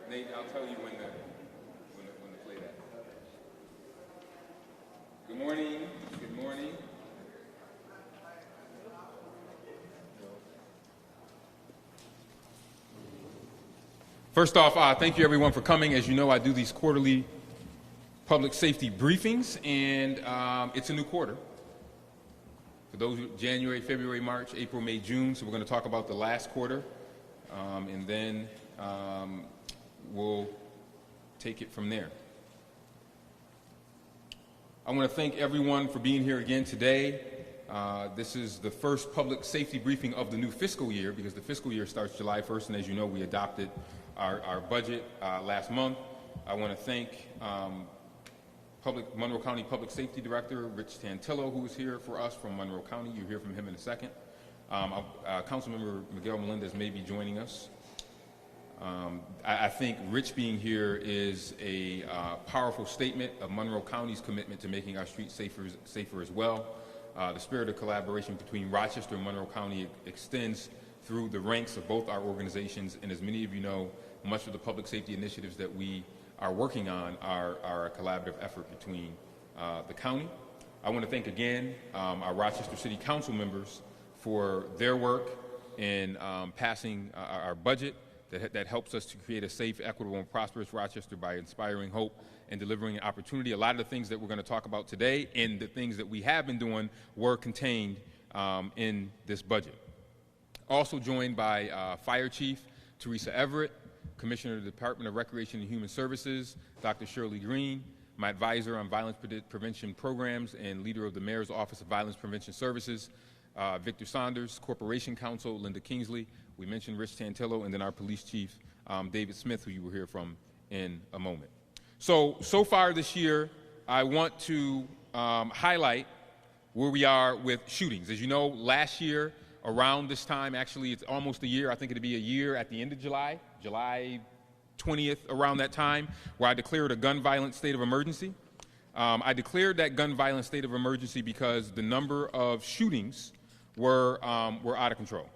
Nate, I'll tell you when to play that. Good morning. Good morning. First off, thank you everyone for coming. As you know, I do these quarterly public safety briefings, and it's a new quarter. For those January, February, March, April, May, June. So we're going to talk about the last quarter, and then we'll take it from there. I want to thank everyone for being here again today. This is the first public safety briefing of the new fiscal year, because the fiscal year starts July 1st, and as you know, we adopted our budget last month. I want to thank Monroe County Public Safety Director Rich Tantillo, who is here for us from Monroe County. You'll hear from him in a second. Councilmember Miguel Melendez may be joining us. I think Rich being here is a powerful statement of Monroe County's commitment to making our streets safer as well. The spirit of collaboration between Rochester and Monroe County extends through the ranks of both our organizations, and as many of you know, much of the public safety initiatives that we are working on are a collaborative effort between the county. I want to thank again our Rochester City Council members for their work in passing our budget that helps us to create a safe, equitable, and prosperous Rochester by inspiring hope and delivering an opportunity. A lot of the things that we're going to talk about today and the things that we have been doing were contained in this budget. Also joined by Fire Chief Teresa Everett, Commissioner of the Department of Recreation and Human Services, Dr. Shirley Green, my advisor on violence prevention programs and leader of the Mayor's Office of Violence Prevention Services, Victor Saunders, Corporation Counsel Linda Kingsley. We mentioned Rich Tantillo, and then our police chief, David Smith, who you will hear from in a moment. So far this year, I want to highlight where we are with shootings. As you know, last year, around this time, actually it's almost a year, I think it'll be a year at the end of July 20th, around that time, where I declared a gun violence state of emergency. I declared that gun violence state of emergency because the number of shootings were out of control.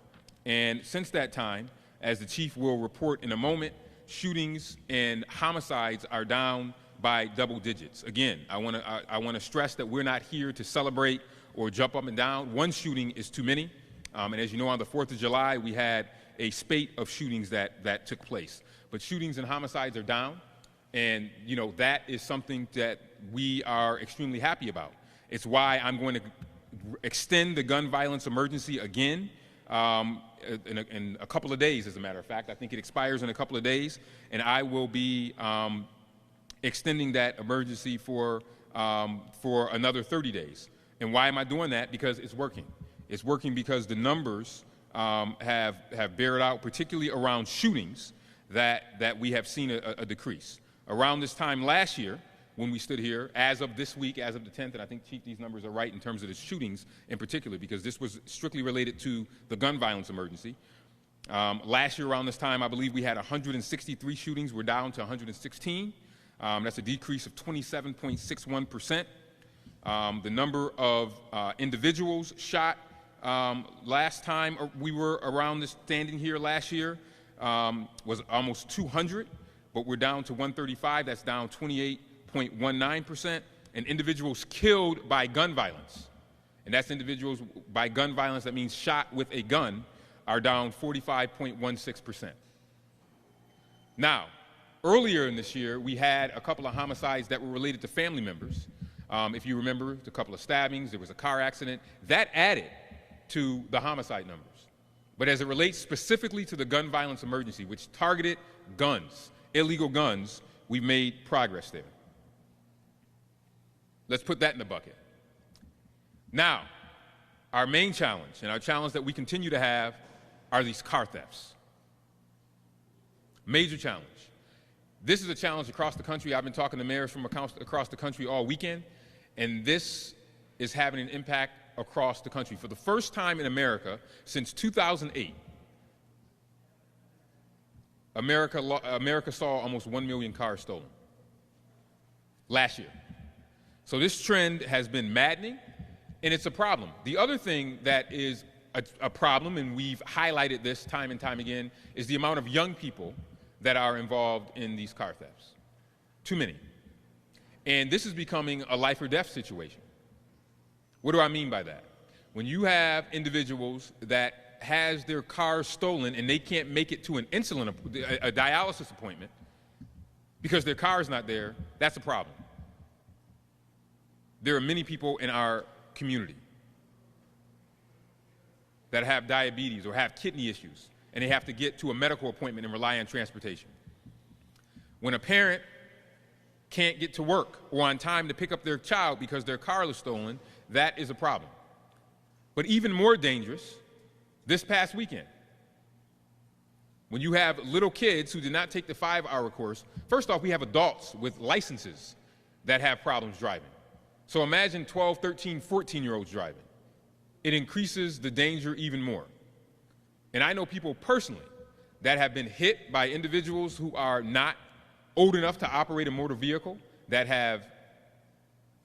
And since that time, as the chief will report in a moment, shootings and homicides are down by double digits. Again, I want to stress that we're not here to celebrate or jump up and down. One shooting is too many. And as you know, on the 4th of July, we had a spate of shootings that took place. But shootings and homicides are down, and you know that is something that we are extremely happy about. It's why I'm going to extend the gun violence emergency again in a couple of days, as a matter of fact. I think it expires in a couple of days, and I will be extending that emergency for another 30 days. And why am I doing that? Because it's working. It's working because the numbers have bared out, particularly around shootings, that we have seen a decrease. Around this time last year, when we stood here, as of this week, as of the 10th, and I think, Chief, these numbers are right in terms of the shootings in particular, because this was strictly related to the gun violence emergency. Last year around this time, I believe we had 163 shootings. We're down to 116. That's a decrease of 27.61%. The number of individuals shot last time we were around this standing here last year was almost 200, but we're down to 135. That's down 28.19%. And individuals killed by gun violence, and that's individuals by gun violence, that means shot with a gun, are down 45.16%. Now, earlier in this year, we had a couple of homicides that were related to family members. If you remember, a couple of stabbings, there was a car accident. That added to the homicide numbers. But as it relates specifically to the gun violence emergency, which targeted guns, illegal guns, we've made progress there. Let's put that in the bucket. Now, our main challenge, and our challenge that we continue to have, are these car thefts. Major challenge. This is a challenge across the country. I've been talking to mayors from across the country all weekend, and this is having an impact across the country. For the first time in America since 2008, America saw almost 1 million cars stolen last year. So this trend has been maddening, and it's a problem. The other thing that is a problem, and we've highlighted this time and time again, is the amount of young people that are involved in these car thefts. Too many. And this is becoming a life or death situation. What do I mean by that? When you have individuals that has their cars stolen and they can't make it to a dialysis appointment because their car is not there, that's a problem. There are many people in our community that have diabetes or have kidney issues, and they have to get to a medical appointment and rely on transportation. When a parent can't get to work or on time to pick up their child because their car is stolen, that is a problem. But even more dangerous, this past weekend, when you have little kids who did not take the 5-hour course, first off, we have adults with licenses that have problems driving. So imagine 12, 13, 14-year-olds driving. It increases the danger even more. And I know people personally that have been hit by individuals who are not old enough to operate a motor vehicle, that have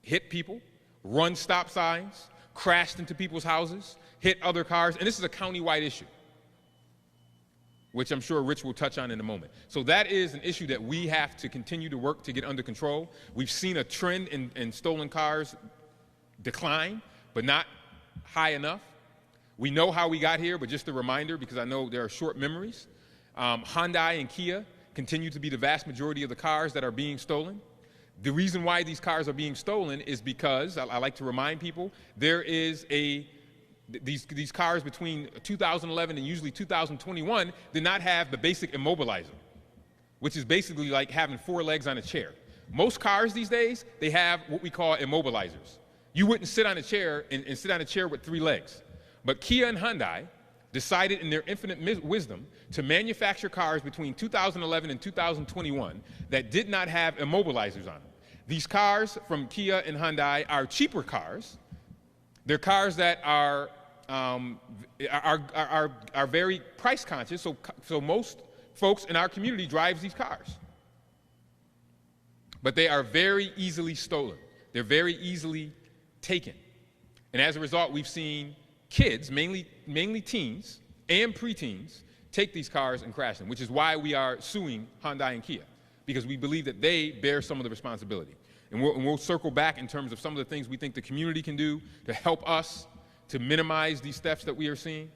hit people, run stop signs, crashed into people's houses, hit other cars, and this is a county-wide issue, which I'm sure Rich will touch on in a moment. So that is an issue that we have to continue to work to get under control. We've seen a trend in stolen cars decline, but not high enough. We know how we got here, but just a reminder, because I know there are short memories. Hyundai and Kia continue to be the vast majority of the cars that are being stolen. The reason why these cars are being stolen is because, I like to remind people, there is these cars between 2011 and usually 2021 did not have the basic immobilizer, which is basically like having 4 legs on a chair. Most cars these days, they have what we call immobilizers. You wouldn't sit on a chair and sit on a chair with 3 legs. But Kia and Hyundai decided in their infinite wisdom to manufacture cars between 2011 and 2021 that did not have immobilizers on them. These cars from Kia and Hyundai are cheaper cars. They're cars that are very price conscious, so most folks in our community drives these cars. But they are very easily stolen. They're very easily taken. And as a result, we've seen kids, mainly teens and preteens, take these cars and crash them, which is why we are suing Hyundai and Kia, because we believe that they bear some of the responsibility. And we'll circle back in terms of some of the things we think the community can do to help us to minimize these thefts that we are seeing.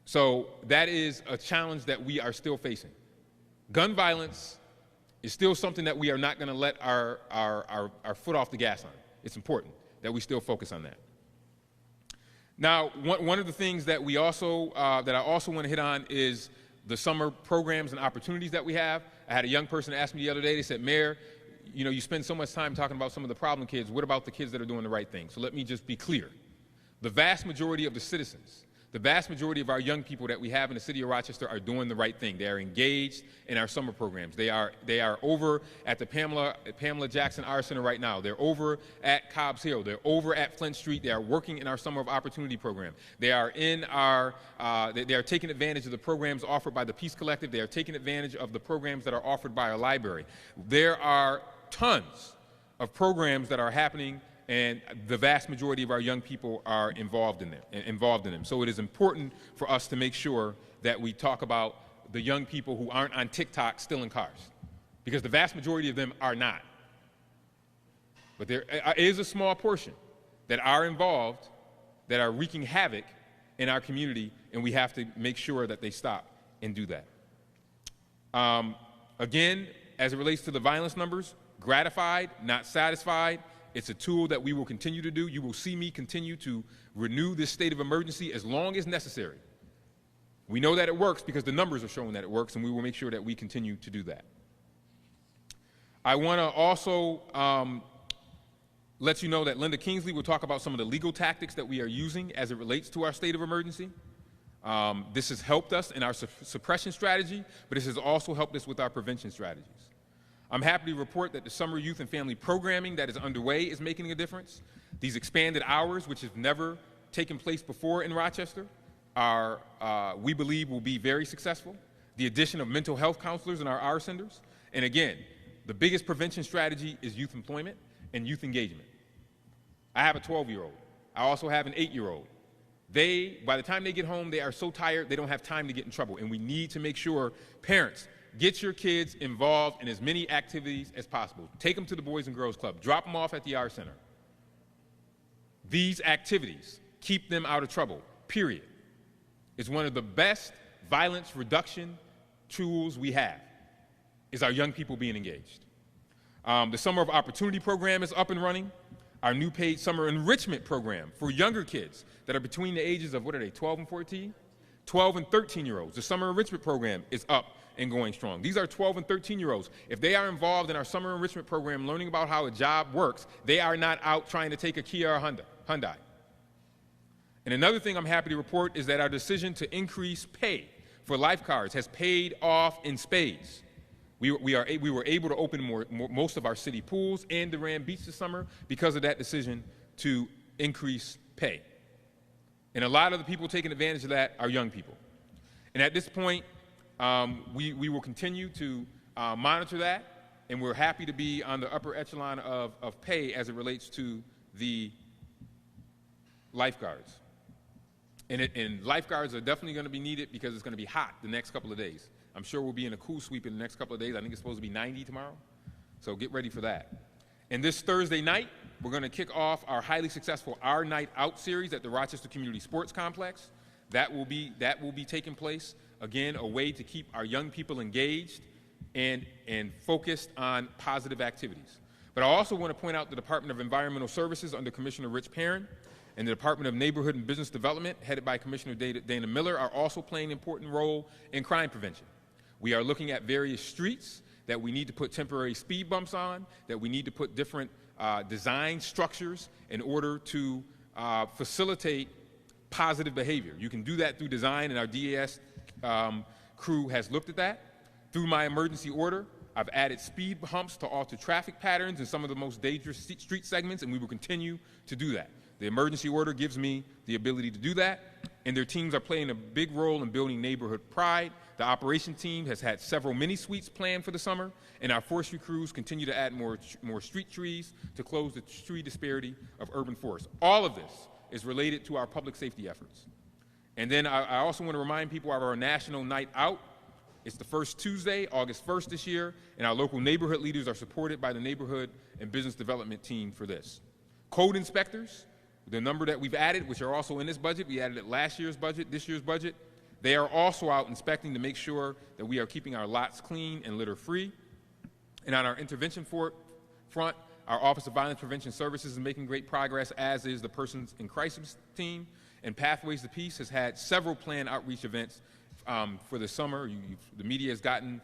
So that is a challenge that we are still facing. Gun violence is still something that we are not going to let our foot off the gas on. It's important that we still focus on that. Now, one of the things that we also that I also want to hit on is the summer programs and opportunities that we have. I had a young person ask me the other day, they said, Mayor, you spend so much time talking about some of the problem kids. What about the kids that are doing the right thing? So let me just be clear. The vast majority of the citizens, the vast majority of our young people that we have in the city of Rochester are doing the right thing. They are engaged in our summer programs. They are over at the Pamela Jackson Art Center right now. They're over at Cobb's Hill. They're over at Flint Street. They are working in our Summer of Opportunity program. They are they are taking advantage of the programs offered by the Peace Collective. They are taking advantage of the programs that are offered by our library. There are tons of programs that are happening, and the vast majority of our young people are involved in them. So it is important for us to make sure that we talk about the young people who aren't on TikTok stealing cars, because the vast majority of them are not. But there is a small portion that are involved, that are wreaking havoc in our community, and we have to make sure that they stop and do that. Again, as it relates to the violence numbers, gratified, not satisfied. It's a tool that we will continue to do. You will see me continue to renew this state of emergency as long as necessary. We know that it works because the numbers are showing that it works, and we will make sure that we continue to do that. I want to also let you know that Linda Kingsley will talk about some of the legal tactics that we are using as it relates to our state of emergency. This has helped us in our suppression strategy, but this has also helped us with our prevention strategies. I'm happy to report that the summer youth and family programming that is underway is making a difference. These expanded hours, which have never taken place before in Rochester, we believe will be very successful. The addition of mental health counselors in our centers. And again, the biggest prevention strategy is youth employment and youth engagement. I have a 12-year-old. I also have an 8-year-old. By the time they get home, they are so tired, they don't have time to get in trouble. And we need to make sure, parents, get your kids involved in as many activities as possible. Take them to the Boys and Girls Club. Drop them off at the Art Center. These activities keep them out of trouble, period. It's one of the best violence reduction tools we have, is our young people being engaged. The Summer of Opportunity program is up and running. Our new paid summer enrichment program for younger kids that are between the ages of, 12 and 14? 12 and 13-year-olds. The summer enrichment program is up and going strong. These are 12 and 13-year-olds. If they are involved in our summer enrichment program, learning about how a job works, they are not out trying to take a Kia or Hyundai. And another thing I'm happy to report is that our decision to increase pay for lifeguards has paid off in spades. We were able to open most of our city pools and Durand Beach this summer because of that decision to increase pay. And a lot of the people taking advantage of that are young people. And at this point, we will continue to monitor that, and we're happy to be on the upper echelon of pay as it relates to the lifeguards. And lifeguards are definitely going to be needed because it's going to be hot the next couple of days. I'm sure we'll be in a cool sweep in the next couple of days. I think it's supposed to be 90 tomorrow, so get ready for that. And this Thursday night, we're going to kick off our highly successful Our Night Out series at the Rochester Community Sports Complex. That will be taking place, again, a way to keep our young people engaged and focused on positive activities. But I also want to point out the Department of Environmental Services under Commissioner Rich Perrin and the Department of Neighborhood and Business Development, headed by Commissioner Dana Miller, are also playing an important role in crime prevention. We are looking at various streets that we need to put temporary speed bumps on, that we need to put different design structures in order to facilitate positive behavior. You can do that through design, and our DAS crew has looked at that. Through my emergency order, I've added speed humps to alter traffic patterns in some of the most dangerous street segments, and we will continue to do that. The emergency order gives me the ability to do that, and their teams are playing a big role in building neighborhood pride. The operation team has had several mini-suites planned for the summer, and our forestry crews continue to add more street trees to close the tree disparity of urban forests. All of this is related to our public safety efforts. And then I also want to remind people of our National Night Out. It's the first Tuesday, August 1st this year, and our local neighborhood leaders are supported by the Neighborhood and Business Development team for this. Code inspectors, the number that we've added, which are also in this budget, we added it last year's budget, this year's budget, they are also out inspecting to make sure that we are keeping our lots clean and litter-free. And on our intervention front, our Office of Violence Prevention Services is making great progress, as is the Persons in Crisis team. And Pathways to Peace has had several planned outreach events for the summer. The media has gotten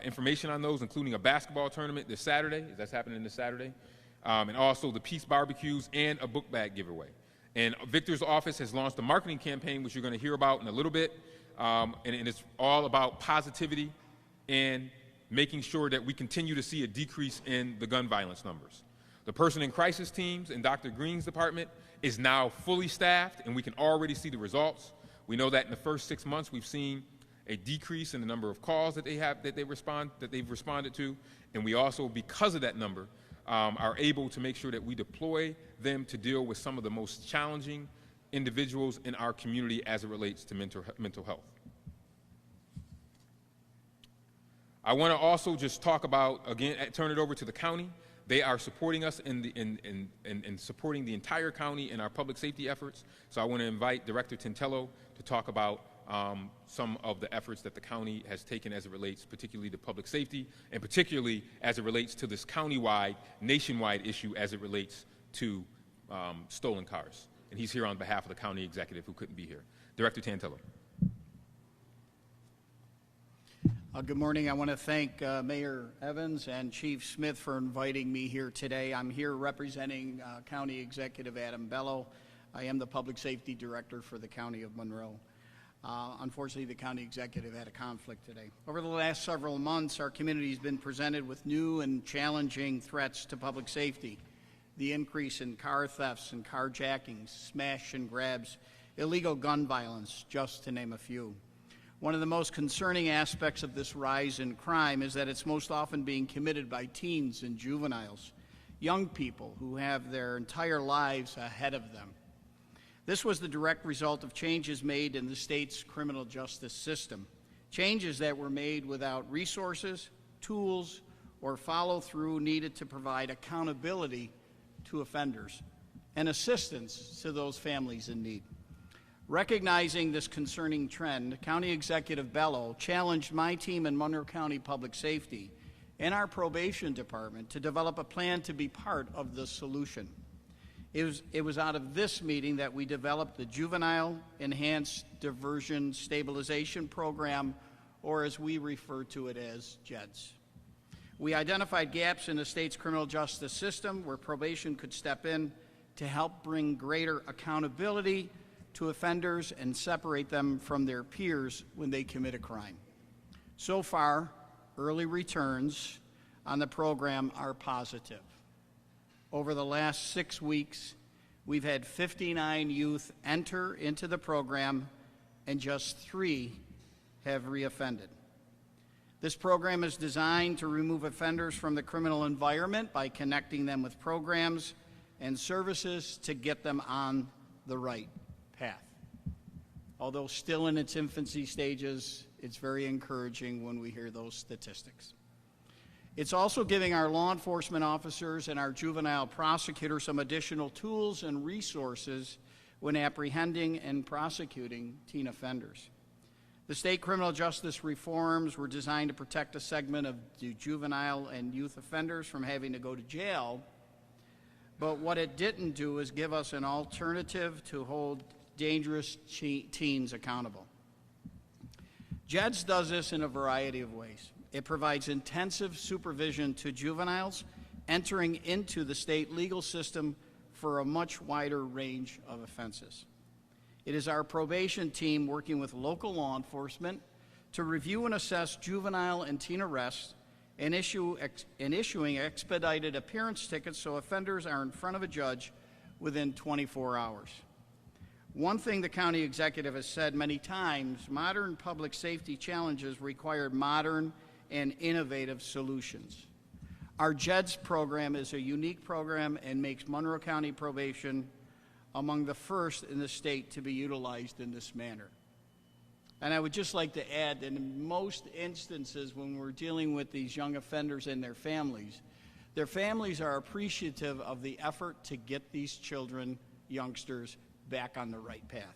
information on those, including a basketball tournament this Saturday. That's happening this Saturday. And also the Peace Barbecues and a book bag giveaway. And Victor's office has launched a marketing campaign, which you're going to hear about in a little bit, and it's all about positivity and making sure that we continue to see a decrease in the gun violence numbers. The Person in Crisis teams in Dr. Green's department is now fully staffed, and we can already see the results. We know that in the first 6 months, we've seen a decrease in the number of calls that they've responded to, and we also, because of that number, are able to make sure that we deploy them to deal with some of the most challenging individuals in our community as it relates to mental health. I want to also just talk about, again, turn it over to the county. They are supporting us in supporting the entire county in our public safety efforts. So I want to invite Director Tintello to talk about some of the efforts that the county has taken as it relates particularly to public safety, and particularly as it relates to this countywide, nationwide issue as it relates to stolen cars. And he's here on behalf of the county executive who couldn't be here. Director Tantillo. Good morning. I want to thank Mayor Evans and Chief Smith for inviting me here today. I'm here representing County Executive Adam Bello. I am the Public Safety Director for the County of Monroe. Unfortunately, the County Executive had a conflict today. Over the last several months, our community has been presented with new and challenging threats to public safety. The increase in car thefts and carjackings, smash and grabs, illegal gun violence, just to name a few. One of the most concerning aspects of this rise in crime is that it's most often being committed by teens and juveniles, young people who have their entire lives ahead of them. This was the direct result of changes made in the state's criminal justice system, changes that were made without resources, tools, or follow-through needed to provide accountability to offenders and assistance to those families in need. Recognizing this concerning trend, County Executive Bello challenged my team in Monroe County Public Safety and our probation department to develop a plan to be part of the solution. It was out of this meeting that we developed the Juvenile Enhanced Diversion Stabilization Program, or as we refer to it as JEDS. We identified gaps in the state's criminal justice system where probation could step in to help bring greater accountability to offenders and separate them from their peers when they commit a crime. So far, early returns on the program are positive. Over the last 6 weeks, we've had 59 youth enter into the program, and just 3 have reoffended. This program is designed to remove offenders from the criminal environment by connecting them with programs and services to get them on the right path. Although still in its infancy stages, it's very encouraging when we hear those statistics. It's also giving our law enforcement officers and our juvenile prosecutors some additional tools and resources when apprehending and prosecuting teen offenders. The state criminal justice reforms were designed to protect a segment of the juvenile and youth offenders from having to go to jail, but what it didn't do is give us an alternative to hold dangerous teens accountable. JEDS does this in a variety of ways. It provides intensive supervision to juveniles entering into the state legal system for a much wider range of offenses. It is our probation team working with local law enforcement to review and assess juvenile and teen arrests and issuing expedited appearance tickets so offenders are in front of a judge within 24 hours. One thing the county executive has said many times, modern public safety challenges require modern and innovative solutions. Our JEDS program is a unique program and makes Monroe County probation among the first in the state to be utilized in this manner. And I would just like to add that in most instances when we're dealing with these young offenders and their families are appreciative of the effort to get these children, youngsters, back on the right path.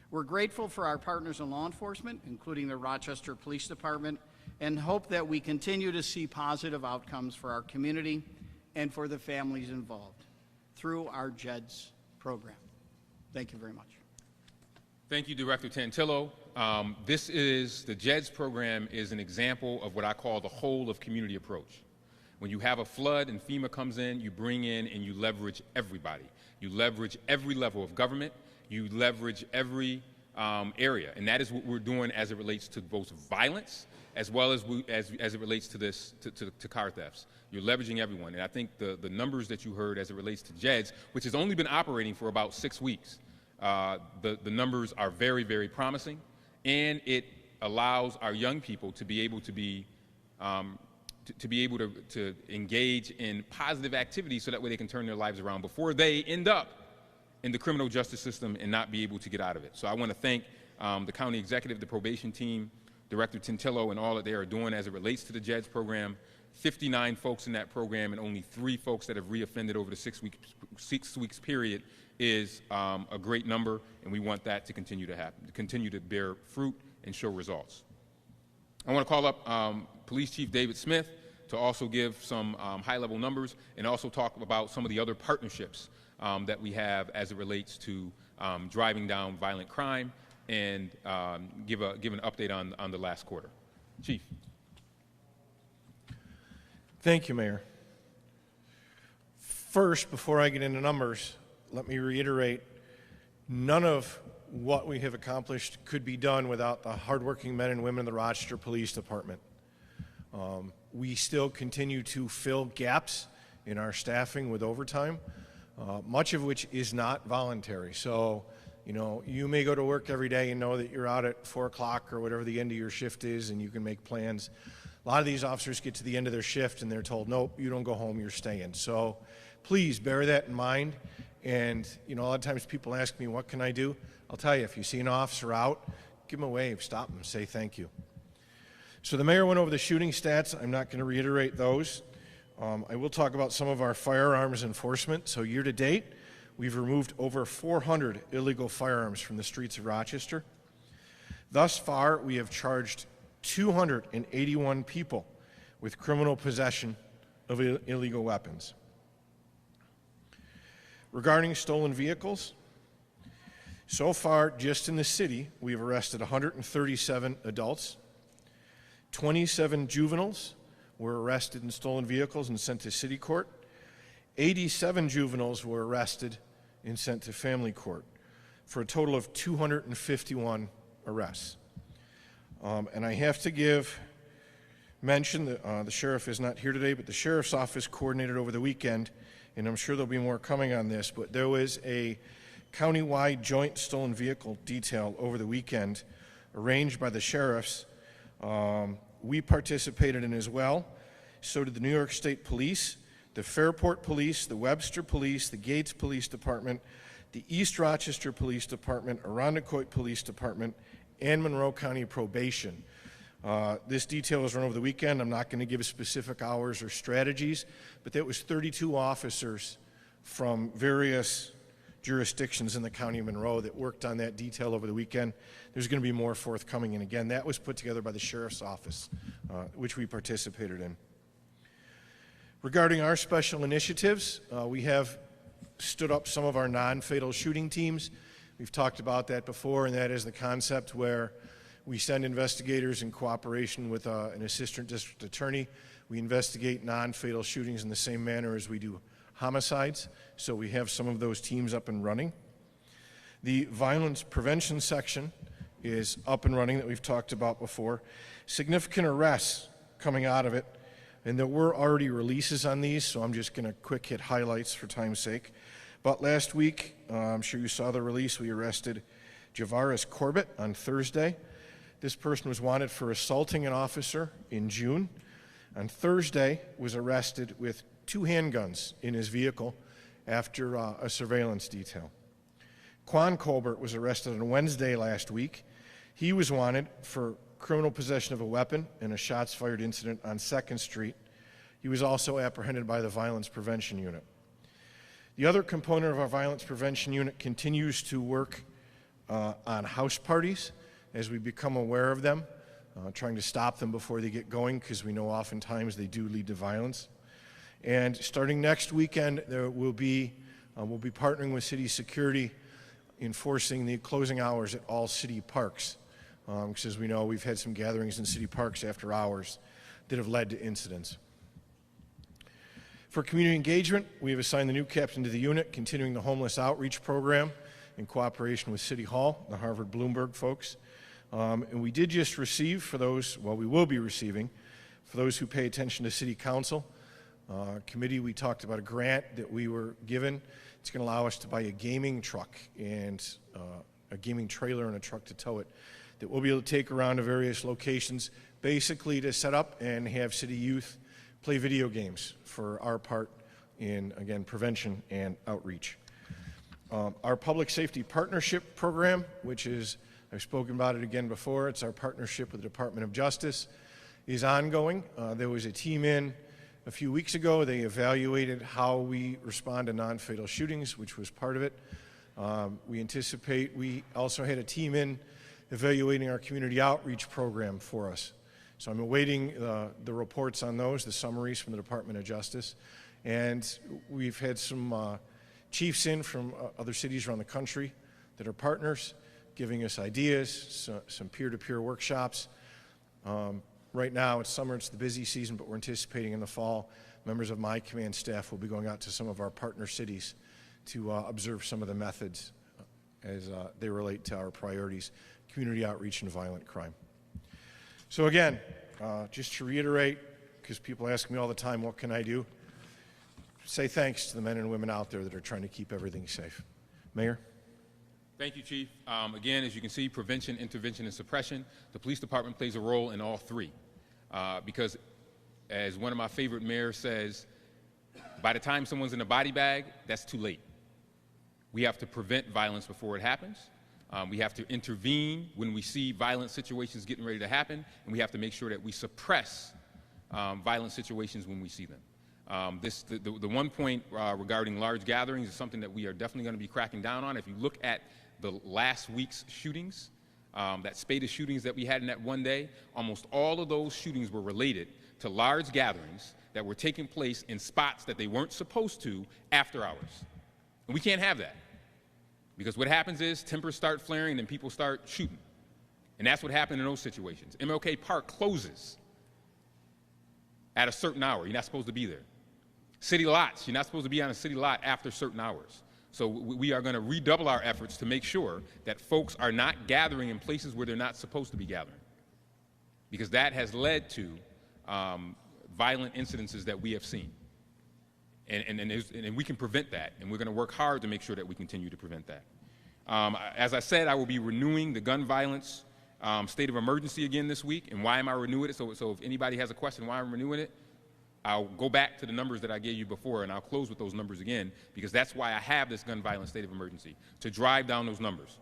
We're grateful for our partners in law enforcement, including the Rochester Police Department, and hope that we continue to see positive outcomes for our community and for the families involved through our JEDS program. Thank you very much. Thank you, Director Tantillo. The JEDS program is an example of what I call the whole of community approach. When you have a flood and FEMA comes in, you bring in and you leverage everybody. You leverage every level of government. You leverage every area, and that is what we're doing as it relates to both violence as well as it relates to this to car thefts. You're leveraging everyone, and I think the numbers that you heard as it relates to JEDS, which has only been operating for about 6 weeks, the numbers are very, very promising, and it allows our young people to be able to engage in positive activities so that way they can turn their lives around before they end up in the criminal justice system and not be able to get out of it. So I want to thank the county executive, the probation team, Director Tantillo, and all that they are doing as it relates to the JEDS program. 59 folks in that program and only 3 folks that have reoffended over the 6 weeks period is a great number, and we want that to continue to happen, to continue to bear fruit and show results. I want to call up Police Chief David Smith to also give some high-level numbers and also talk about some of the other partnerships that we have as it relates to driving down violent crime and give an update on the last quarter. Chief. Thank you, Mayor. First, before I get into numbers, let me reiterate, none of what we have accomplished could be done without the hardworking men and women of the Rochester Police Department. We still continue to fill gaps in our staffing with overtime, much of which is not voluntary. So, you may go to work every day and know that you're out at 4 o'clock or whatever the end of your shift is, and you can make plans. A lot of these officers get to the end of their shift and they're told, nope, you don't go home, you're staying. So please bear that in mind And, you know, a lot of times people ask me, what can I do? I'll tell you, if you see an officer out, give him a wave, stop him, say thank you. So the mayor went over the shooting stats. I'm not going to reiterate those. I will talk about some of our firearms enforcement. So year to date, we've removed over 400 illegal firearms from the streets of Rochester. Thus far, we have charged 281 people with criminal possession of illegal weapons. Regarding stolen vehicles, so far, just in the city, we have arrested 137 adults. 27 juveniles were arrested in stolen vehicles and sent to city court. 87 juveniles were arrested and sent to family court, for a total of 251 arrests. And I have to mention that the sheriff is not here today, but the sheriff's office coordinated over the weekend, and I'm sure there'll be more coming on this, but there was a countywide joint stolen vehicle detail over the weekend arranged by the sheriffs. We participated in as well. So did the New York State Police, the Fairport Police, the Webster Police, the Gates Police Department, the East Rochester Police Department, Arundecoit Police Department, and Monroe County Probation. This detail was run over the weekend. I'm not going to give specific hours or strategies, but that was 32 officers from various jurisdictions in the county of Monroe that worked on that detail over the weekend. There's going to be more forthcoming, and again, that was put together by the sheriff's office, which we participated in. Regarding our special initiatives, we have stood up some of our non-fatal shooting teams. We've talked about that before, and that is the concept where we send investigators in cooperation with an assistant district attorney. We investigate non-fatal shootings in the same manner as we do homicides, so we have some of those teams up and running. The violence prevention section is up and running that we've talked about before. Significant arrests coming out of it, and there were already releases on these, so I'm just going to quick hit highlights for time's sake. But last week, I'm sure you saw the release, we arrested Javaris Corbett on Thursday. This person was wanted for assaulting an officer in June. On Thursday, was arrested with 2 handguns in his vehicle after a surveillance detail. Quan Colbert was arrested on Wednesday last week. He was wanted for criminal possession of a weapon in a shots fired incident on 2nd Street. He was also apprehended by the Violence Prevention Unit. The other component of our Violence Prevention Unit continues to work on house parties as we become aware of them, trying to stop them before they get going, because we know oftentimes they do lead to violence. And starting next weekend, we'll be partnering with city security, enforcing the closing hours at all city parks. Because as we know, we've had some gatherings in city parks after hours that have led to incidents. For community engagement, we have assigned the new captain to the unit, continuing the homeless outreach program in cooperation with City Hall, the Harvard Bloomberg folks. And we did just receive, we will be receiving, for those who pay attention to City Council, committee, we talked about a grant that we were given. It's going to allow us to buy a gaming truck and a gaming trailer and a truck to tow it that we'll be able to take around to various locations, basically to set up and have city youth play video games for our part in, again, prevention and outreach. Our public safety partnership program, which is, I've spoken about it again before, it's our partnership with the Department of Justice, is ongoing. There was a team in a few weeks ago. They evaluated how we respond to non-fatal shootings, which was part of it. We also had a team in evaluating our community outreach program for us. So I'm awaiting the reports on those, the summaries from the Department of Justice. And we've had some chiefs in from other cities around the country that are partners, giving us ideas, some peer-to-peer workshops. Right now, it's summer, it's the busy season, but we're anticipating in the fall, members of my command staff will be going out to some of our partner cities to observe some of the methods as they relate to our priorities, community outreach and violent crime. So again, just to reiterate, because people ask me all the time, what can I do? Say thanks to the men and women out there that are trying to keep everything safe. Mayor? Thank you, Chief. Again, as you can see, prevention, intervention, and suppression, the police department plays a role in all 3. Because, as one of my favorite mayors says, by the time someone's in a body bag, that's too late. We have to prevent violence before it happens. We have to intervene when we see violent situations getting ready to happen, and we have to make sure that we suppress violent situations when we see them. The one point regarding large gatherings is something that we are definitely going to be cracking down on. If you look at the last week's shootings, that spate of shootings that we had in that one day, almost all of those shootings were related to large gatherings that were taking place in spots that they weren't supposed to after hours. And we can't have that. Because what happens is tempers start flaring and people start shooting. And that's what happened in those situations. MLK Park closes at a certain hour. You're not supposed to be there. City lots, you're not supposed to be on a city lot after certain hours. So we are going to redouble our efforts to make sure that folks are not gathering in places where they're not supposed to be gathering. Because that has led to violent incidences that we have seen. And we can prevent that, and we're going to work hard to make sure that we continue to prevent that. As I said, I will be renewing the gun violence state of emergency again this week. And why am I renewing it? So if anybody has a question why I'm renewing it, I'll go back to the numbers that I gave you before, and I'll close with those numbers again, because that's why I have this gun violence state of emergency, to drive down those numbers.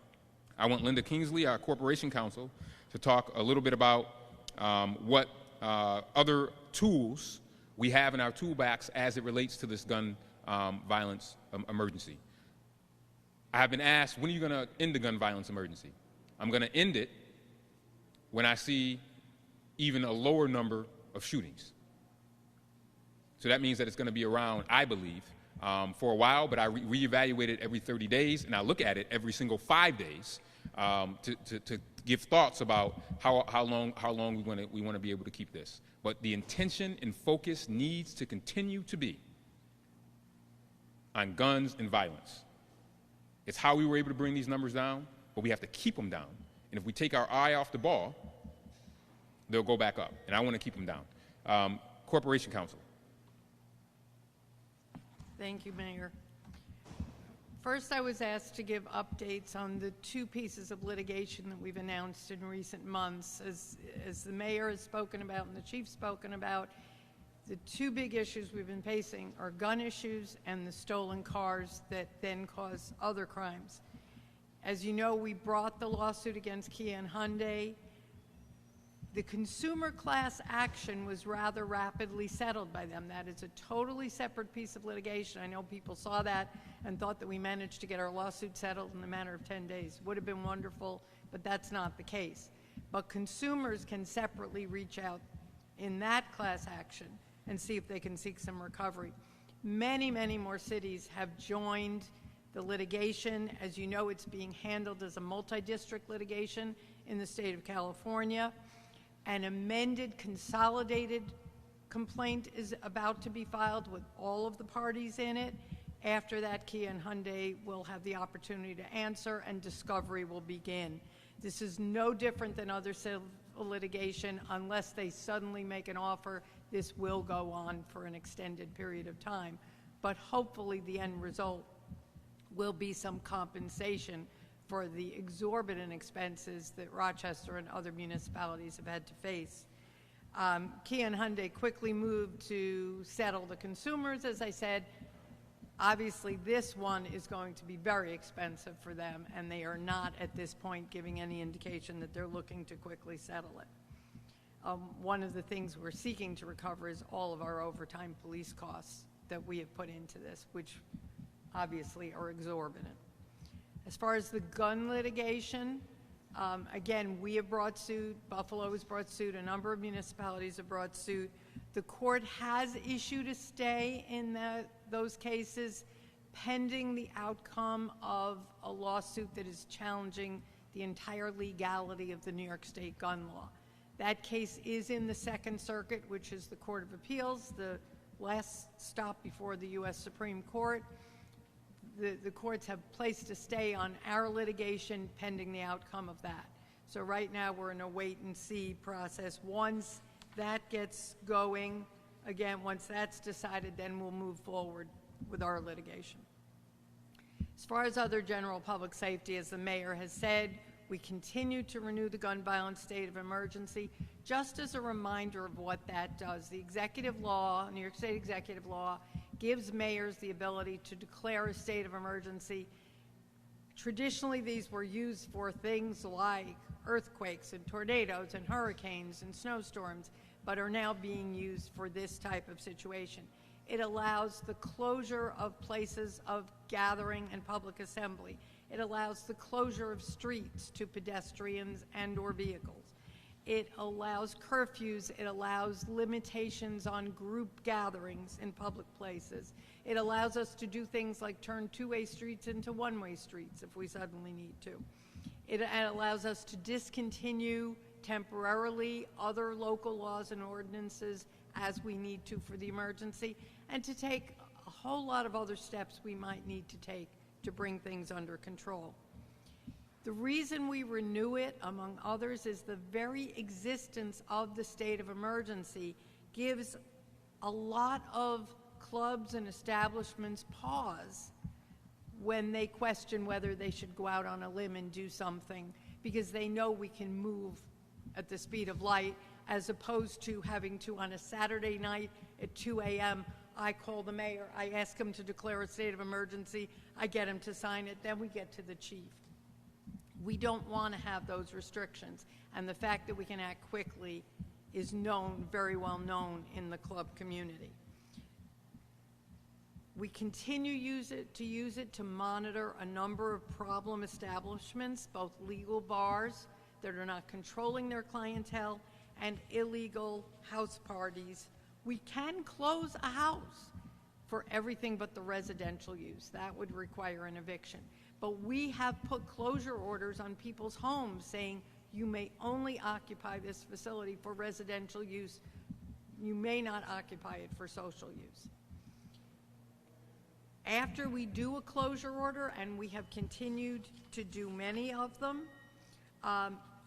I want Linda Kingsley, our corporation counsel, to talk a little bit about what other tools we have in our toolbox as it relates to this gun violence emergency. I have been asked, when are you going to end the gun violence emergency? I'm going to end it when I see even a lower number of shootings. So that means that it's going to be around, I believe, for a while, but I reevaluate it every 30 days, and I look at it every single 5 days to give thoughts about how long we want to be able to keep this. But the intention and focus needs to continue to be on guns and violence. It's how we were able to bring these numbers down, but we have to keep them down. And if we take our eye off the ball, they'll go back up. And I want to keep them down. Corporation Counsel. Thank you, Mayor. First, I was asked to give updates on the 2 pieces of litigation that we've announced in recent months. As the mayor has spoken about and the chief's spoken about, the 2 big issues we've been facing are gun issues and the stolen cars that then cause other crimes. As you know, we brought the lawsuit against Kia and Hyundai. The consumer class action was rather rapidly settled by them. That is a totally separate piece of litigation. I know people saw that and thought that we managed to get our lawsuit settled in a matter of 10 days. Would have been wonderful, but that's not the case. But consumers can separately reach out in that class action and see if they can seek some recovery. Many, many more cities have joined the litigation. As you know, it's being handled as a multi-district litigation in the state of California. An amended, consolidated complaint is about to be filed with all of the parties in it. After that, Kia and Hyundai will have the opportunity to answer, and discovery will begin. This is no different than other civil litigation. Unless they suddenly make an offer, this will go on for an extended period of time. But hopefully the end result will be some compensation for the exorbitant expenses that Rochester and other municipalities have had to face. Kia and Hyundai quickly moved to settle the consumers, as I said. Obviously, this one is going to be very expensive for them, and they are not at this point giving any indication that they're looking to quickly settle it. One of the things we're seeking to recover is all of our overtime police costs that we have put into this, which obviously are exorbitant. As far as the gun litigation, again, we have brought suit, Buffalo has brought suit, a number of municipalities have brought suit. The court has issued a stay in those cases pending the outcome of a lawsuit that is challenging the entire legality of the New York State gun law. That case is in the Second Circuit, which is the Court of Appeals, the last stop before the U.S. Supreme Court. The courts have placed a stay on our litigation pending the outcome of that. So right now we're in a wait-and-see process. Once that gets going, again, once that's decided, then we'll move forward with our litigation. As far as other general public safety, as the mayor has said, we continue to renew the gun violence state of emergency. Just as a reminder of what that does, the executive law, New York State executive law, gives mayors the ability to declare a state of emergency Traditionally, these were used for things like earthquakes and tornadoes and hurricanes and snowstorms, but are now being used for this type of situation. It allows the closure of places of gathering and public assembly. It allows the closure of streets to pedestrians and or vehicles. It allows curfews. It allows limitations on group gatherings in public places. It allows us to do things like turn two-way streets into one-way streets if we suddenly need to. It allows us to discontinue temporarily other local laws and ordinances as we need to for the emergency, and to take a whole lot of other steps we might need to take to bring things under control. The reason we renew it, among others, is the very existence of the state of emergency gives a lot of clubs and establishments pause when they question whether they should go out on a limb and do something, because they know we can move at the speed of light, as opposed to having to, on a Saturday night at 2 a.m., I call the mayor, I ask him to declare a state of emergency, I get him to sign it, then we get to the chief. We don't want to have those restrictions, and the fact that we can act quickly is known, very well known in the club community. We continue to use it to monitor a number of problem establishments, both legal bars that are not controlling their clientele and illegal house parties. We can close a house for everything but the residential use. That would require an eviction. But we have put closure orders on people's homes saying you may only occupy this facility for residential use. You may not occupy it for social use. After we do a closure order, and we have continued to do many of them,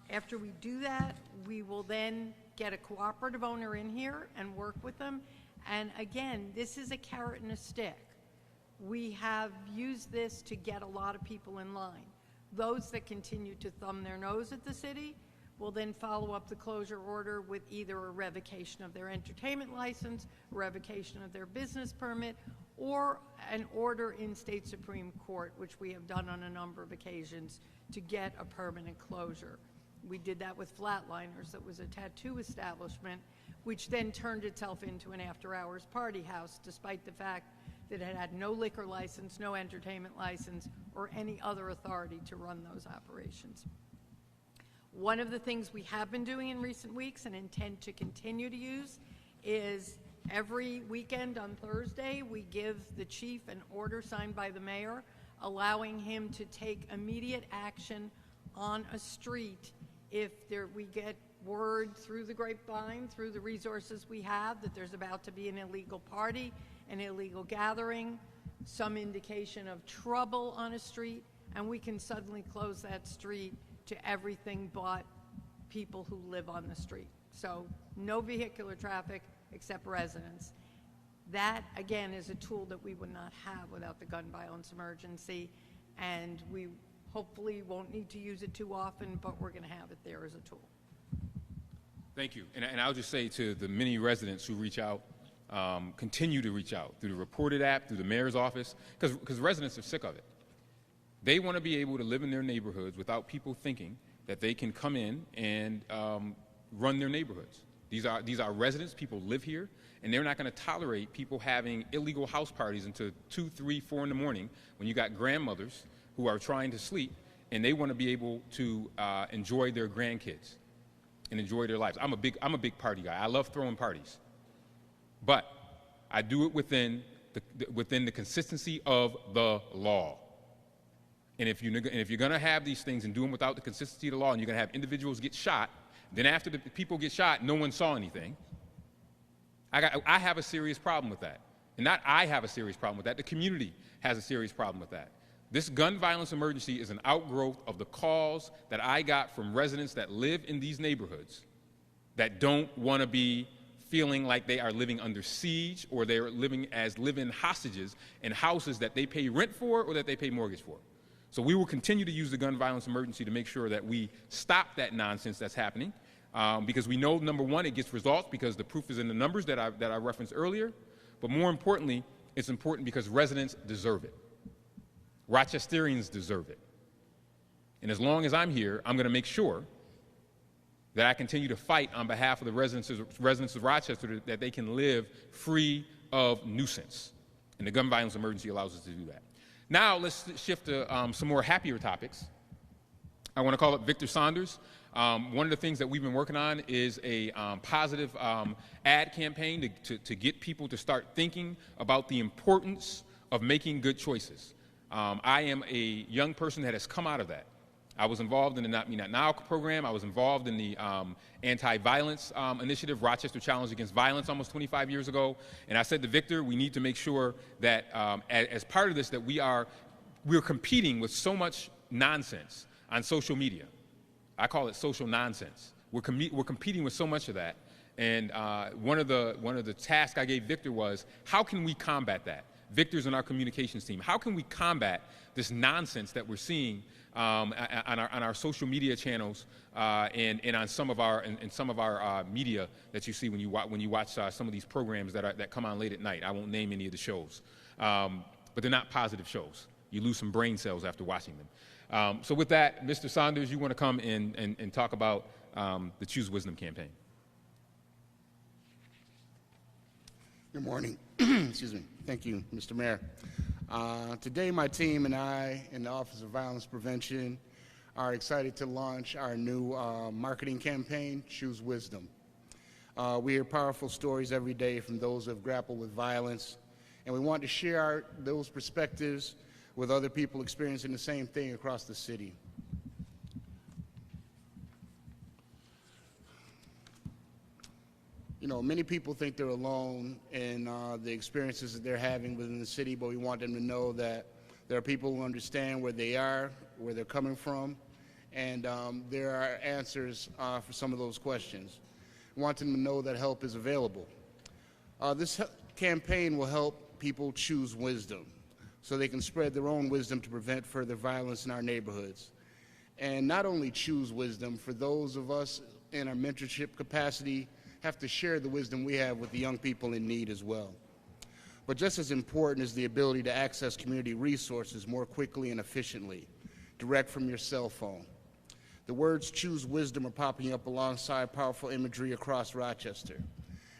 after we do that, we will then get a cooperative owner in here and work with them. And again, this is a carrot and a stick. We have used this to get a lot of people in line. Those that continue to thumb their nose at the city will then follow up the closure order with either a revocation of their entertainment license, revocation of their business permit, or an order in state Supreme Court, which we have done on a number of occasions, to get a permanent closure. We did that with Flatliners. That was a tattoo establishment, which then turned itself into an after-hours party house, despite the fact that it had no liquor license, no entertainment license, or any other authority to run those operations. One of the things we have been doing in recent weeks and intend to continue to use is every weekend on Thursday, we give the chief an order signed by the mayor allowing him to take immediate action on a street if we get word through the grapevine, through the resources we have, that there's about to be an illegal party, an illegal gathering, some indication of trouble on a street, and we can suddenly close that street to everything but people who live on the street. So no vehicular traffic except residents. That, again, is a tool that we would not have without the gun violence emergency, and we hopefully won't need to use it too often, but we're going to have it there as a tool. Thank you. And I'll just say to the many residents who reach out, continue to reach out through the Reported app, through the mayor's office, because residents are sick of it. They want to be able to live in their neighborhoods without people thinking that they can come in and run their neighborhoods. These are residents, people live here, and they're not going to tolerate people having illegal house parties until 2, 3, 4 in the morning when you got grandmothers who are trying to sleep, and they want to be able to enjoy their grandkids and enjoy their lives. I'm a big party guy. I love throwing parties, but I do it within the consistency of the law. And if you're going to have these things and do them without the consistency of the law, and you're going to have individuals get shot, then after the people get shot, no one saw anything. I have a serious problem with that. And not I have a serious problem with that. The community has a serious problem with that. This gun violence emergency is an outgrowth of the calls that I got from residents that live in these neighborhoods that don't want to be feeling like they are living under siege, or they're living as live-in hostages in houses that they pay rent for or that they pay mortgage for. So we will continue to use the gun violence emergency to make sure that we stop that nonsense that's happening, because we know, number one, it gets results because the proof is in the numbers that I referenced earlier. But more importantly, it's important because residents deserve it. Rochesterians deserve it. And as long as I'm here, I'm going to make sure that I continue to fight on behalf of the residents of Rochester that they can live free of nuisance. And the gun violence emergency allows us to do that. Now let's shift to some more happier topics. I want to call up Victor Saunders. One of the things that we've been working on is a positive ad campaign to get people to start thinking about the importance of making good choices. I am a young person that has come out of that. I was involved in the Not Me Not Now program. I was involved in the anti-violence initiative, Rochester Challenge Against Violence, almost 25 years ago. And I said to Victor, we need to make sure that as part of this, that we're competing with so much nonsense on social media. I call it social nonsense. We're competing with so much of that. And one of the tasks I gave Victor was, how can we combat that? Victor's in our communications team. How can we combat this nonsense that we're seeing on our social media channels and on some of our media that you see when you watch some of these programs that come on late at night? I won't name any of the shows, but they're not positive shows. You lose some brain cells after watching them. So with that, Mr. Saunders, you want to come and talk about the Choose Wisdom campaign. Good morning. Excuse me. Thank you, Mr. Mayor. Today, my team and I, in the Office of Violence Prevention, are excited to launch our new marketing campaign, Choose Wisdom. We hear powerful stories every day from those who have grappled with violence, and we want to share those perspectives with other people experiencing the same thing across the city. You know, many people think they're alone in the experiences that they're having within the city, but we want them to know that there are people who understand where they are, where they're coming from, and there are answers for some of those questions. We want them to know that help is available. This campaign will help people choose wisdom so they can spread their own wisdom to prevent further violence in our neighborhoods. And not only choose wisdom, for those of us in our mentorship capacity, have to share the wisdom we have with the young people in need as well. But just as important is the ability to access community resources more quickly and efficiently, direct from your cell phone. The words choose wisdom are popping up alongside powerful imagery across Rochester.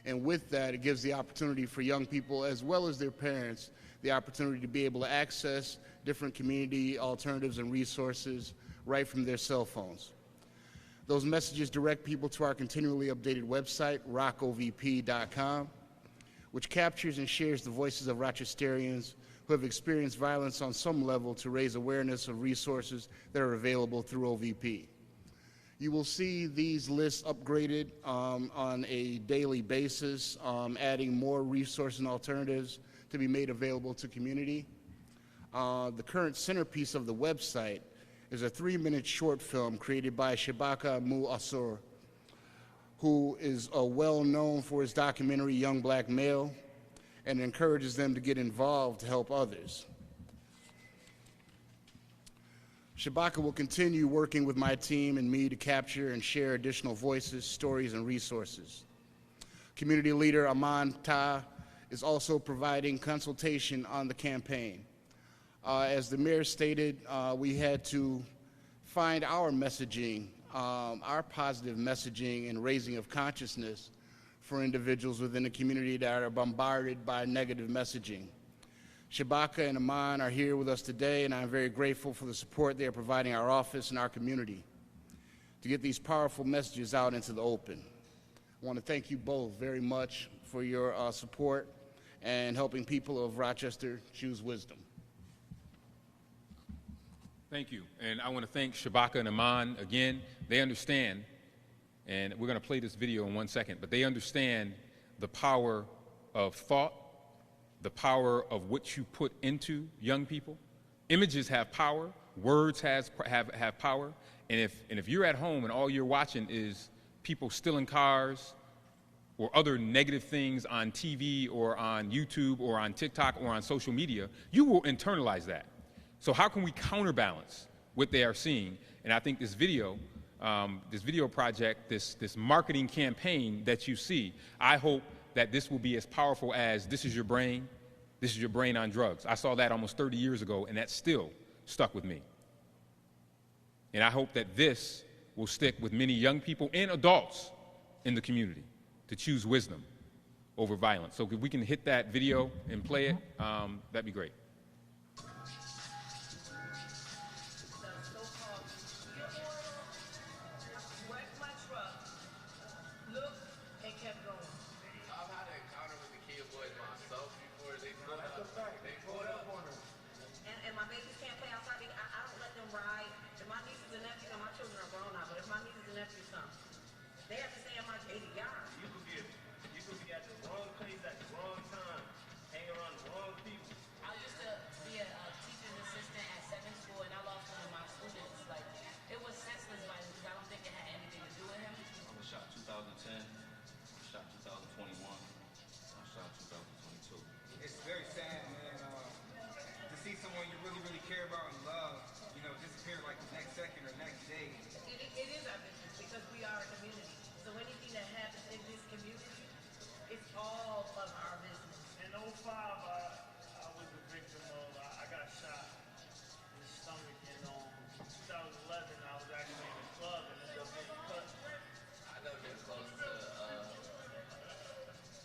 And with that, it gives the opportunity for young people, as well as their parents, the opportunity to be able to access different community alternatives and resources right from their cell phones. Those messages direct people to our continually updated website, rockovp.com, which captures and shares the voices of Rochesterians who have experienced violence on some level to raise awareness of resources that are available through OVP. You will see these lists upgraded on a daily basis, adding more resources and alternatives to be made available to community. The current centerpiece of the website is a 3-minute short film created by Shabaka Mu-Asur, who is well known for his documentary Young Black Male, and encourages them to get involved to help others. Shabaka will continue working with my team and me to capture and share additional voices, stories, and resources. Community leader Aman Ta is also providing consultation on the campaign. As the mayor stated, we had to find our messaging, our positive messaging and raising of consciousness for individuals within the community that are bombarded by negative messaging. Shabaka and Aman are here with us today, and I'm very grateful for the support they are providing our office and our community to get these powerful messages out into the open. I want to thank you both very much for your support and helping people of Rochester choose wisdom. Thank you. And I want to thank Shabaka and Aman again. They understand, and we're going to play this video in 1 second, but they understand the power of thought, the power of what you put into young people. Images have power, words have power, and if you're at home and all you're watching is people stealing cars or other negative things on TV or on YouTube or on TikTok or on social media, you will internalize that. So how can we counterbalance what they are seeing? And I think this video project, this marketing campaign that you see, I hope that this will be as powerful as This Is Your Brain on Drugs. I saw that almost 30 years ago, and that still stuck with me. And I hope that this will stick with many young people and adults in the community to choose wisdom over violence. So if we can hit that video and play it, that'd be great. It's very sad, man, to see someone you really, really care about and love, disappear like the next second or next day. It is our business because we are a community. So anything that happens in this community, it's all of our business. In '05, I was a victim of, I got shot in the stomach. In 2011, I was actually in a club and ended up getting cut. I never been close to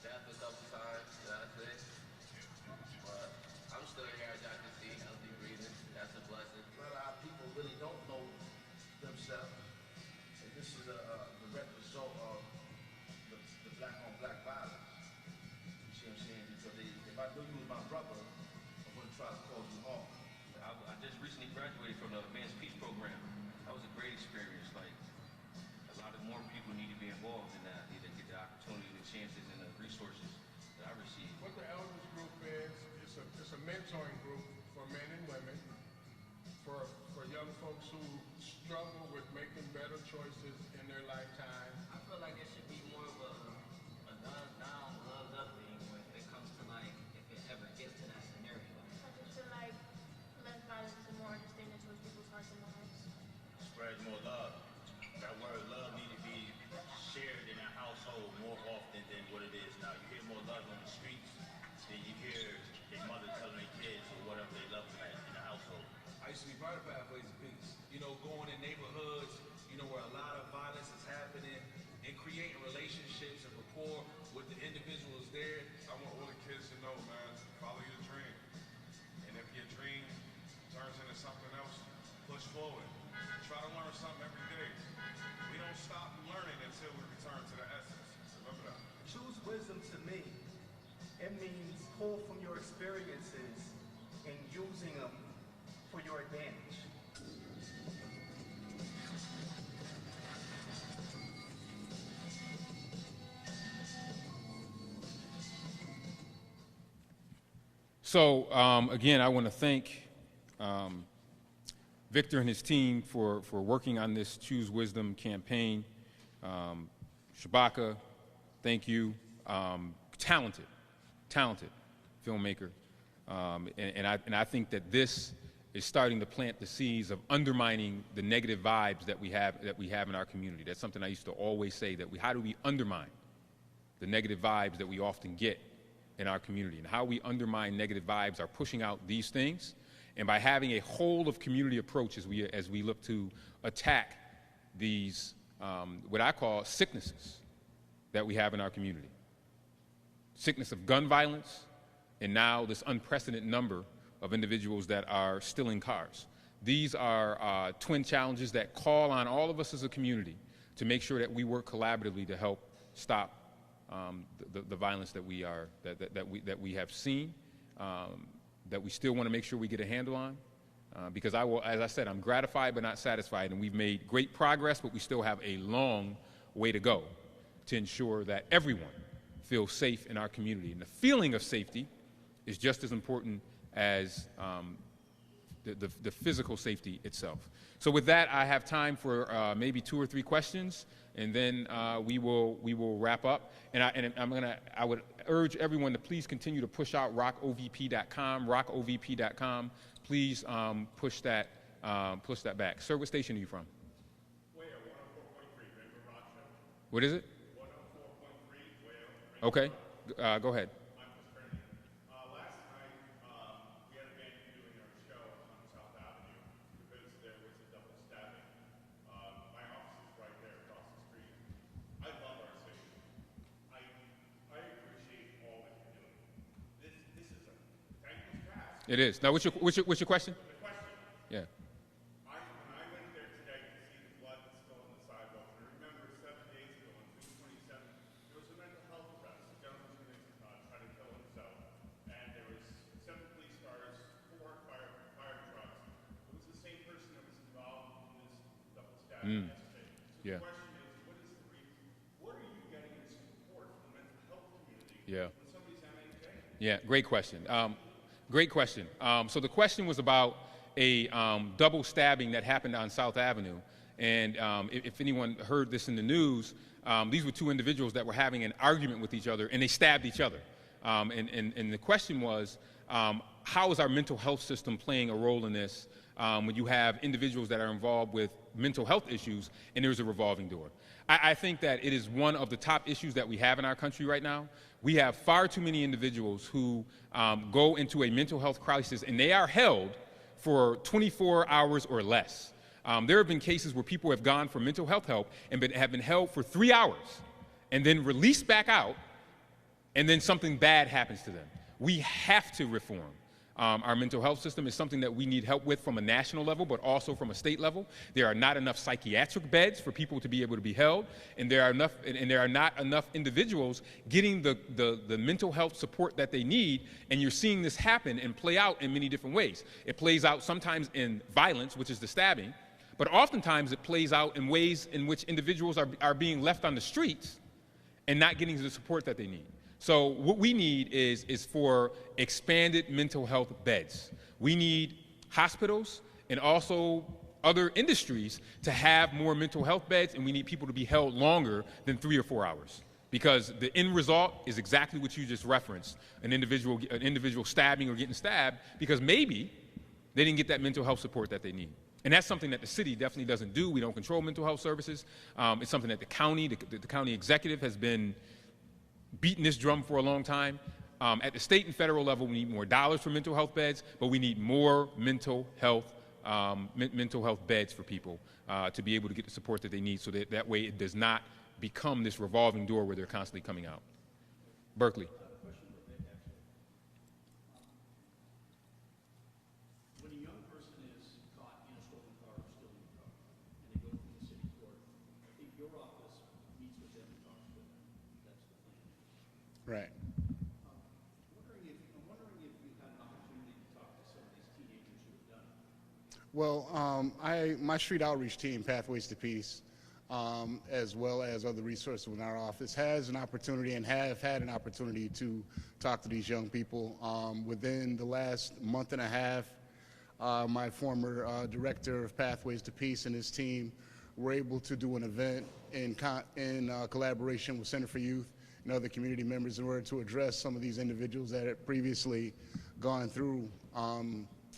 death a couple times, I think. But I'm still here, as y'all can see, healthy breathing. That's a blessing. A lot of people really don't know themselves. And this is a direct result of the black-on-black violence. You see what I'm saying? Because if I knew you was my brother, I wouldn't try to cause you harm. I just recently graduated from the Advanced Peace Program. That was a great experience. Like, a lot of more people need to be involved in that. Need to get the opportunity, the chances, and the resources that I received. What the Elders Group is, it's a mentoring group for men and women, for young folks who struggle with making better choices in their lifetime. I feel like it should be more of a love down, love up thing when it comes to like if it ever gets to that scenario. I just feel like less violence and more understanding towards people's hearts and minds. Spread more love. That word love need to be shared in a household more often than what it is now. You hear more love on the streets than you hear their mother telling their kids or whatever they love them at in the household. I used to be part of Pathways of Peace. Going in neighborhoods, where a lot of violence is happening, and creating relationships and rapport with the individuals there. I want all the kids to know, man, follow your dream. And if your dream turns into something else, push forward. Try to learn something every day. We don't stop learning until we return to the essence. Remember that. Choose wisdom to me. It means pull from your experiences and using them for your advantage. So again, I want to thank Victor and his team for working on this Choose Wisdom campaign. Shabaka, thank you. Talented filmmaker. And I think that this is starting to plant the seeds of undermining the negative vibes that we have in our community. That's something I used to always say, that how do we undermine the negative vibes that we often get in our community? And how we undermine negative vibes are pushing out these things, and by having a whole of community approach as we look to attack these what I call sicknesses that we have in our community. Sickness of gun violence, and now this unprecedented number of individuals that are stealing cars. These are twin challenges that call on all of us as a community to make sure that we work collaboratively to help stop the violence that we have seen, that we still want to make sure we get a handle on. Because as I said, I'm gratified but not satisfied, and we've made great progress, but we still have a long way to go to ensure that everyone feels safe in our community. And the feeling of safety is just as important as the physical safety itself. So with that, I have time for maybe 2 or 3 questions, and then we will wrap up. And I would urge everyone to please continue to push out rockovp.com, rockovp.com. Please push that back. Sir, what station are you from? Where? 104.3, Rochester. What is it? 104.3, Okay, go ahead. Last night, we had a band doing our show on South Avenue because there was a double stabbing It is. Now, what's your question? The question. Yeah. When I went there today to see the blood that's still on the sidewalk, and I remember 7 days ago on June 27th, there was a mental health arrest. A gentleman was going to try to kill himself, and there was 7 police cars, 4 fire trucks. It was the same person that was involved in this double stabbing yesterday. So Yeah. the question is, what are you getting in support from the mental health community Yeah. when somebody's MNJ? Yeah, great question. Great question. So the question was about a double stabbing that happened on South Avenue. And if anyone heard this in the news, these were 2 individuals that were having an argument with each other, and they stabbed each other. And the question was, how is our mental health system playing a role in this when you have individuals that are involved with mental health issues and there's a revolving door? I think that it is one of the top issues that we have in our country right now. We have far too many individuals who go into a mental health crisis, and they are held for 24 hours or less. There have been cases where people have gone for mental health help and have been held for 3 hours and then released back out, and then something bad happens to them. We have to reform. Our mental health system is something that we need help with from a national level, but also from a state level. There are not enough psychiatric beds for people to be able to be held, and there are not enough individuals getting the mental health support that they need. And you're seeing this happen and play out in many different ways. It plays out sometimes in violence, which is the stabbing, but oftentimes it plays out in ways in which individuals are being left on the streets and not getting the support that they need. So what we need is for expanded mental health beds. We need hospitals and also other industries to have more mental health beds, and we need people to be held longer than 3 or 4 hours. Because the end result is exactly what you just referenced, an individual stabbing or getting stabbed because maybe they didn't get that mental health support that they need. And that's something that the city definitely doesn't do. We don't control mental health services. It's something that the county executive has been beating this drum for a long time. At the state and federal level, we need more dollars for mental health beds, but we need more mental health beds for people to be able to get the support that they need, so that way it does not become this revolving door where they're constantly coming out. Berkeley. When a young person is caught in a stolen car or stealing a car, and they go to the city court, I think your office meets with them and talks with them. That's the plan. Right. I'm wondering if you had an opportunity to talk to some of these teenagers who have done it. Well, my street outreach team, Pathways to Peace, as well as other resources within our office, has an opportunity and have had an opportunity to talk to these young people. Within the last month and a half, my former director of Pathways to Peace and his team were able to do an event in collaboration with Center for Youth and other community members in order to address some of these individuals that had previously gone through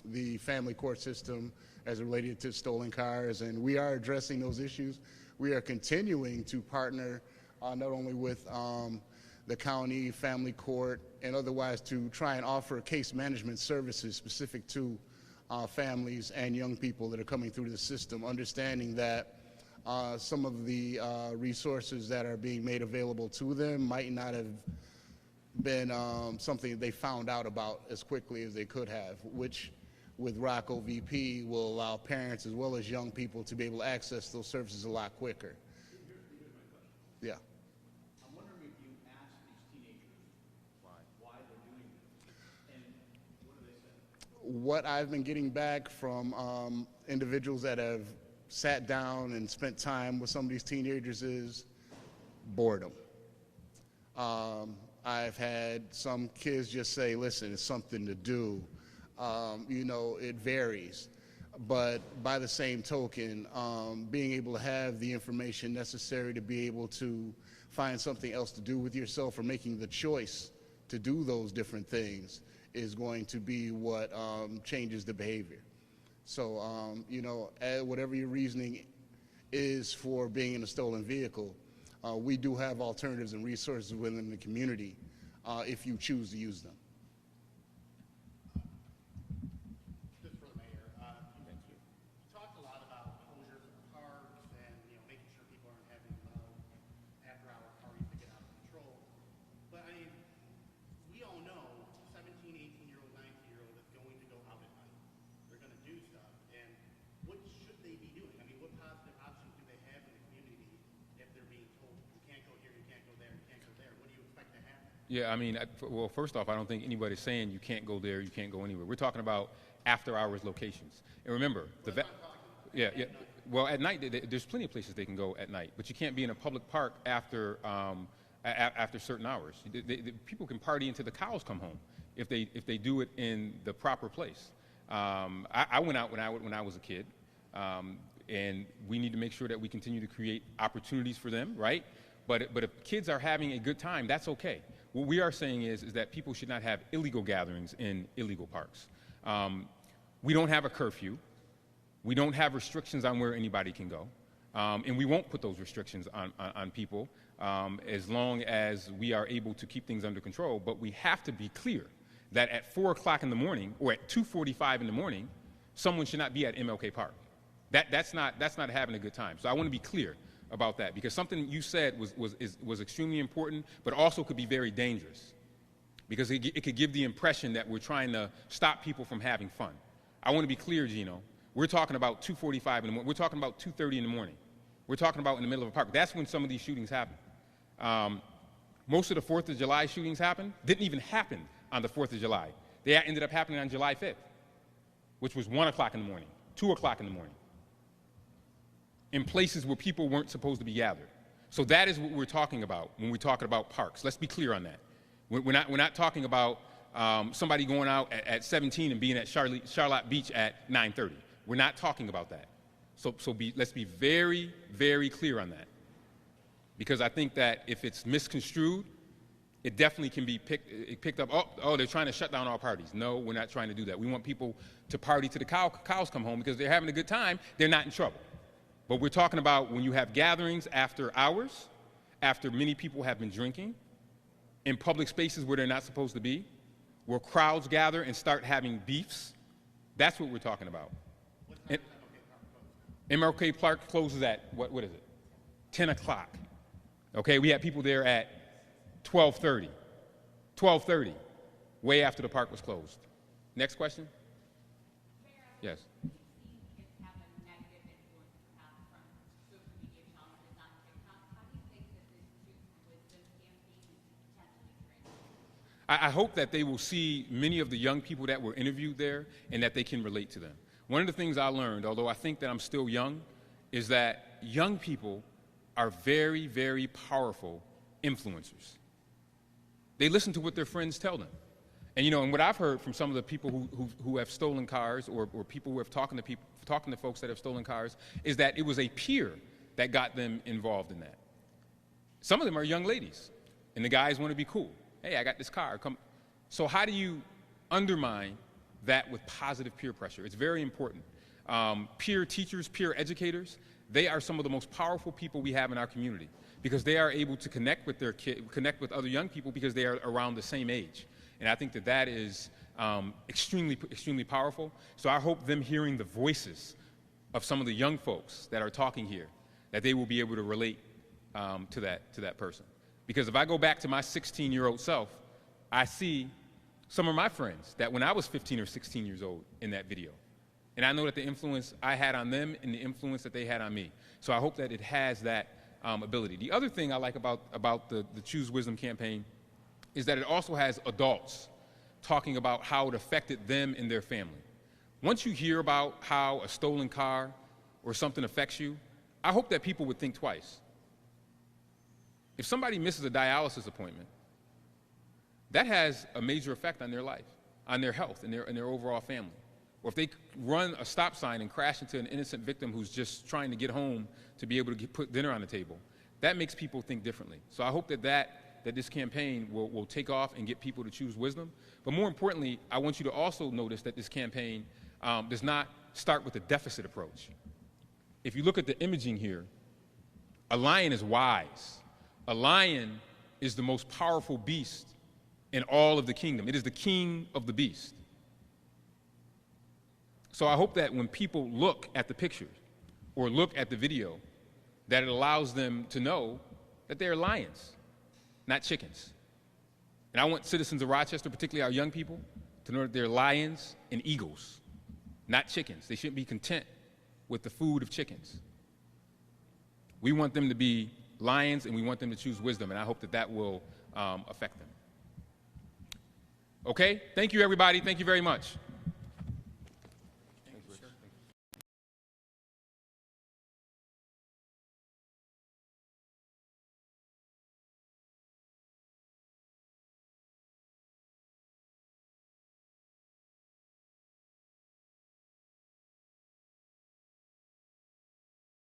the family court system as it related to stolen cars. And we are addressing those issues. We are continuing to partner not only with the county, family court, and otherwise to try and offer case management services specific to families and young people that are coming through the system, understanding that some of the resources that are being made available to them might not have been something they found out about as quickly as they could have, which with Rocco VP will allow parents as well as young people to be able to access those services a lot quicker. Here's my question. Yeah. I'm wondering if you asked these teenagers why they're doing this, and what do they say? What I've been getting back from individuals that have sat down and spent time with some of these teenagers is boredom. I've had some kids just say, listen, it's something to do. You know, it varies. But by the same token, being able to have the information necessary to be able to find something else to do with yourself or making the choice to do those different things is going to be what changes the behavior. So, you know, whatever your reasoning is for being in a stolen vehicle, we do have alternatives and resources within the community if you choose to use them. Just for the mayor, you talked a lot about closures of parks and, you know, making sure people aren't having after-hour parties that get out of control. But I mean, we all know 17, 18-year-old, 19-year-old that's going to Yeah, I mean, well, first off, I don't think anybody's saying you can't go there, you can't go anywhere. We're talking about after-hours locations. And remember, yeah. Well, at night, there's plenty of places they can go at night, but you can't be in a public park after after certain hours. People can party until the cows come home if they do it in the proper place. I went out when I was a kid, and we need to make sure that we continue to create opportunities for them, right? But if kids are having a good time, that's okay. What we are saying is that people should not have illegal gatherings in illegal parks. We don't have a curfew. We don't have restrictions on where anybody can go. And we won't put those restrictions on people as long as we are able to keep things under control. But we have to be clear that at 4 o'clock in the morning or at 2:45 in the morning, someone should not be at MLK Park. That's not having a good time. So I want to be clear about that, because something you said was extremely important, but also could be very dangerous, because it could give the impression that we're trying to stop people from having fun. I want to be clear, Gino. We're talking about 2:45 in the morning. We're talking about 2:30 in the morning. We're talking about in the middle of a park. That's when some of these shootings happen. Most of the 4th of July shootings didn't even happen on the 4th of July. They ended up happening on July 5th, which was 1 o'clock in the morning, 2 o'clock in the morning, in places where people weren't supposed to be gathered. So that is what we're talking about when we're talking about parks. Let's be clear on that. We're not talking about somebody going out at 17 and being at Charlotte Beach at 9:30. We're not talking about that. Let's be very, very clear on that. Because I think that if it's misconstrued, it definitely can be picked up. Oh, they're trying to shut down all parties. No, we're not trying to do that. We want people to party till the cows come home, because they're having a good time. They're not in trouble. But we're talking about when you have gatherings after hours, after many people have been drinking, in public spaces where they're not supposed to be, where crowds gather and start having beefs. That's what we're talking about. MLK Park closes at, what is it? 10 o'clock. Okay, we had people there at 12:30. 12:30, way after the park was closed. Next question? Yes. I hope that they will see many of the young people that were interviewed there and that they can relate to them. One of the things I learned, although I think that I'm still young, is that young people are very, very powerful influencers. They listen to what their friends tell them. And and what I've heard from some of the people who have stolen cars, or people who have talking to folks that have stolen cars, is that it was a peer that got them involved in that. Some of them are young ladies, and the guys want to be cool. Hey, I got this car, come. So how do you undermine that with positive peer pressure? It's very important. Peer teachers, peer educators, they are some of the most powerful people we have in our community, because they are able to connect with their connect with other young people because they are around the same age. And I think that is extremely, extremely powerful. So I hope them hearing the voices of some of the young folks that are talking here, that they will be able to relate to that person. Because if I go back to my 16-year-old self, I see some of my friends that when I was 15 or 16 years old in that video. And I know that the influence I had on them and the influence that they had on me. So I hope that it has that ability. The other thing I like about the Choose Wisdom campaign is that it also has adults talking about how it affected them and their family. Once you hear about how a stolen car or something affects you, I hope that people would think twice. If somebody misses a dialysis appointment, that has a major effect on their life, on their health, and their overall family. Or if they run a stop sign and crash into an innocent victim who's just trying to get home to be able to put dinner on the table, that makes people think differently. So I hope that this campaign will take off and get people to choose wisdom. But more importantly, I want you to also notice that this campaign does not start with a deficit approach. If you look at the imaging here, a lion is wise. A lion is the most powerful beast in all of the kingdom. It is the king of the beast. So I hope that when people look at the pictures or look at the video, that it allows them to know that they're lions, not chickens. And I want citizens of Rochester, particularly our young people, to know that they're lions and eagles, not chickens. They shouldn't be content with the food of chickens. We want them to be lions, and we want them to choose wisdom, and I hope that will affect them. Okay? Thank you, everybody. Thank you very much.